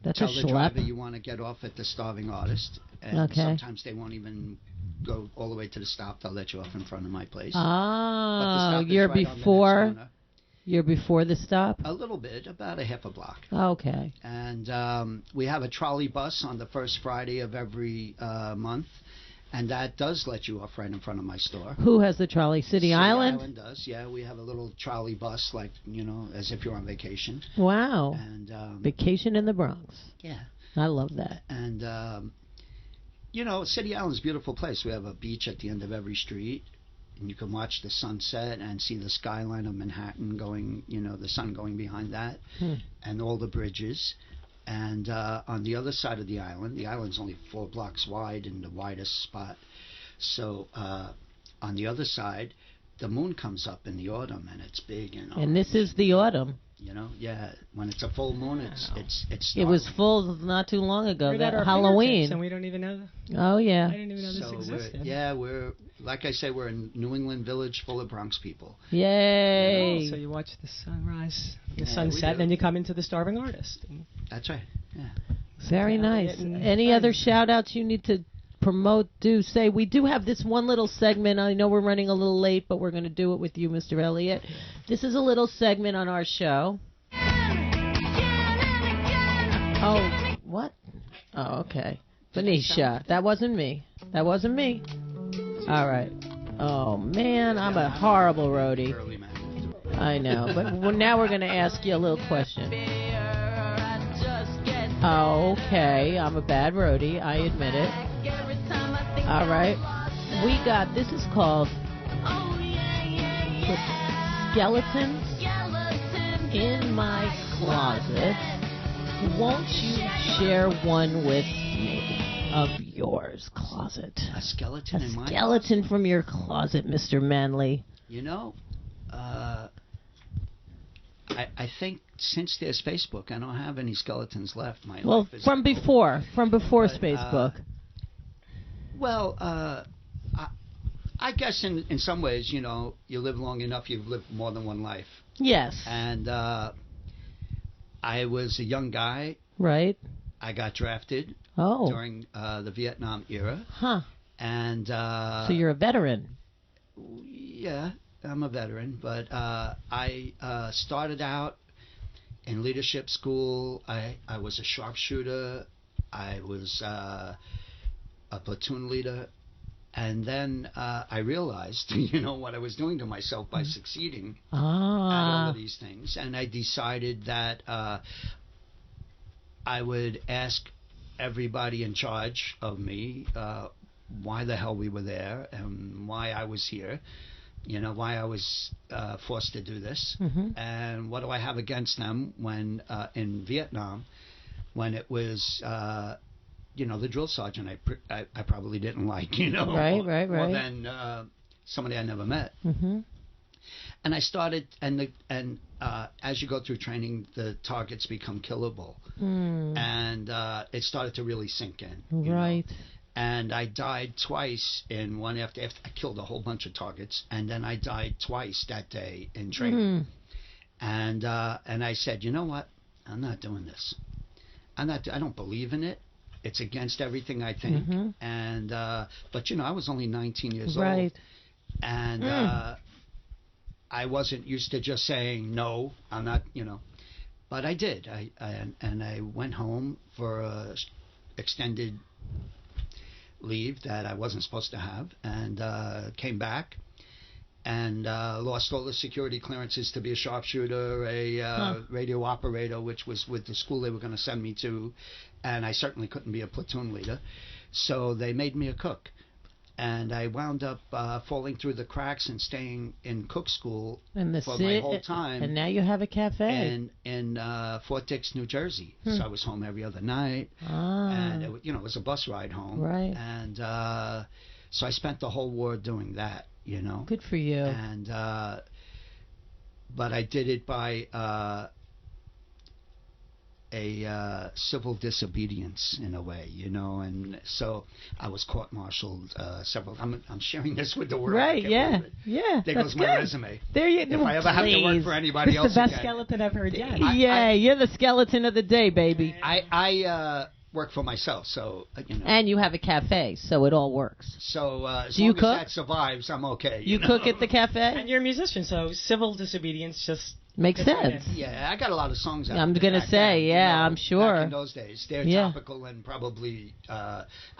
That's tell a the schlep. driver you want to get off at the Starving Artist, and Okay. sometimes they won't even go all the way to the stop. They'll let you off in front of my place. But the Oh, stop is you're right on the next before. corner. You're before the stop. A little bit, about a half a block. Okay. And we have a trolley bus on the first Friday of every month, and that does let you off right in front of my store. Who has the trolley? City Island? Island does, yeah. We have a little trolley bus, like, as if you're on vacation. Wow. And Vacation in the Bronx. yeah. I love that. And, City Island's a beautiful place. We have a beach at the end of every street, and you can watch the sunset and see the skyline of Manhattan going, the sun going behind that, and all the bridges. And on the other side of the island's only 4 blocks wide and the widest spot. So on the other side, the moon comes up in the autumn, and it's big. And this is the autumn. Yeah. When it's a full moon, it's It was startling. full not too long ago. We're at That our Halloween. fingertips, and we don't even know. Oh I yeah. didn't even know this So existed. we're like I say, we're a New England village full of Bronx people. Yay. So you watch the sunrise, the Yeah, we sunset, do. then you come into the Starving Artist. And That's right. Yeah. Very Yeah, nice. and Any friends. other shout outs you need to promote? Say we do have this one little segment. I know we're running a little late, but we're going to do it with you, Mr. Elliott. This is a little segment on our show. Oh, what? Oh, okay. Venetia. That wasn't me. That wasn't me. All right. Oh, man, I'm a horrible roadie. Early man. I know. But now we're going to ask you a little question. Oh, okay. I'm a bad roadie. I admit it. All right. This is called Skeletons in My Closet. Won't you share one with me of yours closet? A skeleton in my Skeleton from your closet, Mr. Manley. I think since there's Facebook, I don't have any skeletons left. My Well, life is from over. before But, Facebook. Well, I guess in some ways, you live long enough, you've lived more than one life. Yes. And I was a young guy. Right. I got drafted Oh. during the Vietnam era. Huh. And So you're a veteran. yeah, I'm a veteran, but I started out in leadership school. I was a sharpshooter. I was a platoon leader. And then I realized, what I was doing to myself by succeeding at all of these things. And I decided that I would ask everybody in charge of me why the hell we were there and why I was here, why I was forced to do this. Mm-hmm. And what do I have against them when in Vietnam, when it was... the drill sergeant I probably didn't like, Right. more than somebody I never met. Mm-hmm. And I started, as you go through training, the targets become killable, and it started to really sink in. Right. And I died twice in one after I killed a whole bunch of targets, and then I died twice that day in training. And I said, you know what? I'm not doing this. I don't believe in it. It's against everything I think. Mm-hmm. And but I was only 19 years old. Right. And I wasn't used to just saying no. I'm not. But I did. I went home for a extended leave that I wasn't supposed to have, and came back. And lost all the security clearances to be a sharpshooter, a radio operator, which was with the school they were going to send me to, and I certainly couldn't be a platoon leader. So they made me a cook, and I wound up falling through the cracks and staying in cook school for my whole time. And now you have a cafe. In Fort Dix, New Jersey. So I was home every other night, and it was a bus ride home. Right. And so I spent the whole war doing that. Good for you. And but I did it by civil disobedience in a way, and so I was court-martialed several. I'm sharing this with the world. Right? I can't Yeah. believe it. Yeah. There that's goes my good. resume. There you. If I ever have to work for anybody It's else the best again. skeleton I've heard yet. Yeah, you're the skeleton of the day, baby. I work for myself, so And you have a cafe, so it all works. So as Do you long cook? as that survives, I'm okay. You know? cook at the cafe? And you're a musician, so civil disobedience just Makes fits right sense. in. Yeah, I got a lot of songs out. I'm there gonna back say, then, yeah, I'm sure. Back in those days, they're Yeah. topical and probably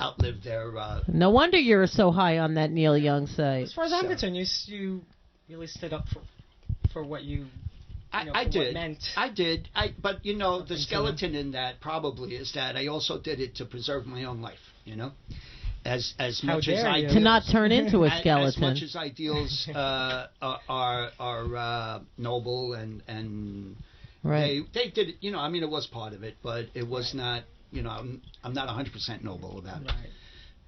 outlived their. No wonder you're so high on that Neil Young site. As far as I'm So- concerned, you really stood up for what you. I for did. What meant. I did. But the Something to skeleton in that probably is that I also did it to preserve my own life. As How much as dare you. ideals, To not turn into a as skeleton. much as ideals are noble and Right. they did it. It was part of it, but it was not. I'm not 100% noble about it. Right.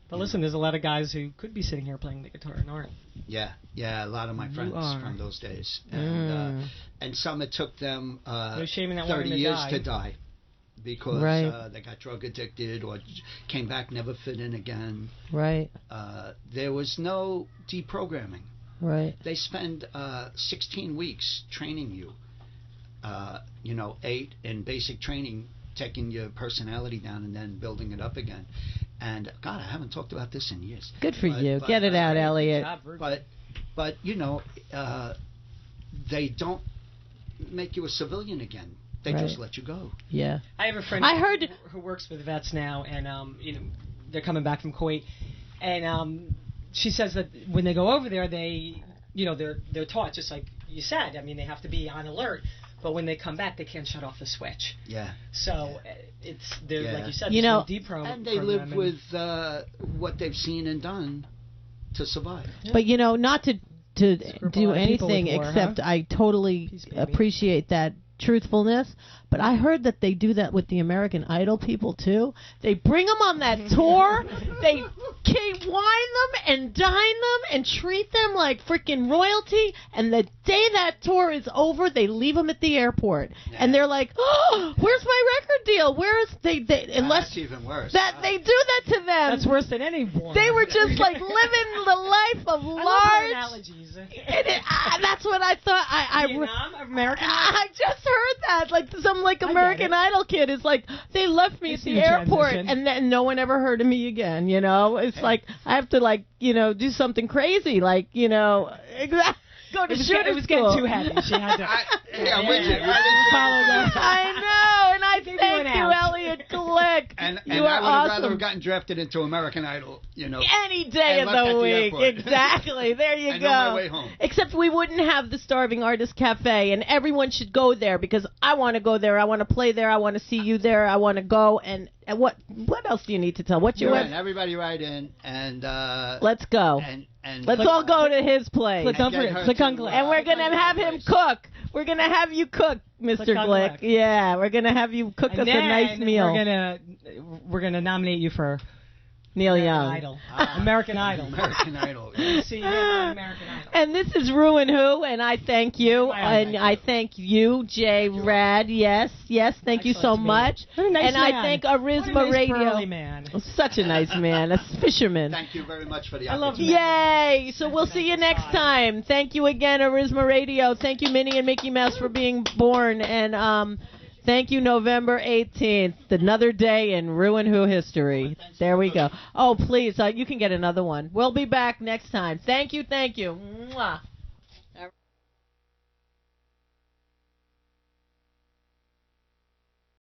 But listen, there's a lot of guys who could be sitting here playing the guitar and aren't. Yeah, a lot of my You friends are. from those days, Mm. and some it took them No shame in that 30 wanting to years die. to die because Right. they got drug addicted or came back never fit in again. Right. There was no deprogramming. Right. They spend 16 weeks training you. 8 in basic training, taking your personality down and then building it up again. And God, I haven't talked about this in years. Good for But- you. but, Get it out, Elliot. Job, Virgil. But they don't make you a civilian again. They just Right. let you go. Yeah. I have a friend I heard- who works with vets now, and they're coming back from Kuwait, and she says that when they go over there, they're taught just like you said. I mean, they have to be on alert, but when they come back, they can't shut off the switch. Yeah. So they're Yeah. like you said, You there's know- no deprogramming. And they live with what they've seen and done to survive. But not to a group do of people with anything war, except I totally Peace, baby. appreciate that truthfulness. But I heard that they do that with the American Idol people too. They bring them on that tour. They wine them and dine them and treat them like freaking royalty. And the day that tour is over, they leave them at the airport. And they're like, "Oh, where's my record deal? Where is they unless That's even worse. that they do that to them." That's worse than any war. They were just like living the life of I love her large. analogies. That's what I thought. Vietnam, American. I just heard that. Like some get American it. Idol kid is like, they left me I at see the the airport transition. and then no one ever heard of me again. It's like I have to do something crazy, go to It was, shooting it was school. getting too heavy. She had to. I'm with you. Follow that. I know, and I Give you thank an you, out. Elliot Glick. And you I are would have awesome. rather have gotten drafted into American Idol, Any day And of left the at the week. airport. Exactly. There you and go. on my way home. Except we wouldn't have the Starving Artist Cafe, and everyone should go there because I want to go there. I want to play there. I want to see you there. I want to go. And what else do you need to tell? What's your And web? everybody write in and Let's go. and Let's all go to his place. Click on get it. her Click to, on Glick. And we're click going on to have that him place. cook. We're going to have you cook, Mr. Click on Glick. Glick. Yeah, we're going to have you cook And us a then nice meal. We're gonna nominate you for Neil American Young. Idol. American Idol. American Idol. yeah. See you on American Idol. And this is Ruin Who, and I thank you, and I thank you, Jay Rad. Yes, thank you so Excellent to me. much. What a nice And I man. thank What a Arizma nice Radio. burly man. Such a nice man, a fisherman. Thank you very much for the I love opportunity. Yay! So we'll see you next time. Thank you again, Arizma Radio. Thank you, Minnie and Mickey Mouse, for being born. And thank you, November 18th. Another day in Ruin Who history. There we go. Oh, please, you can get another one. We'll be back next time. Thank you. Mwah.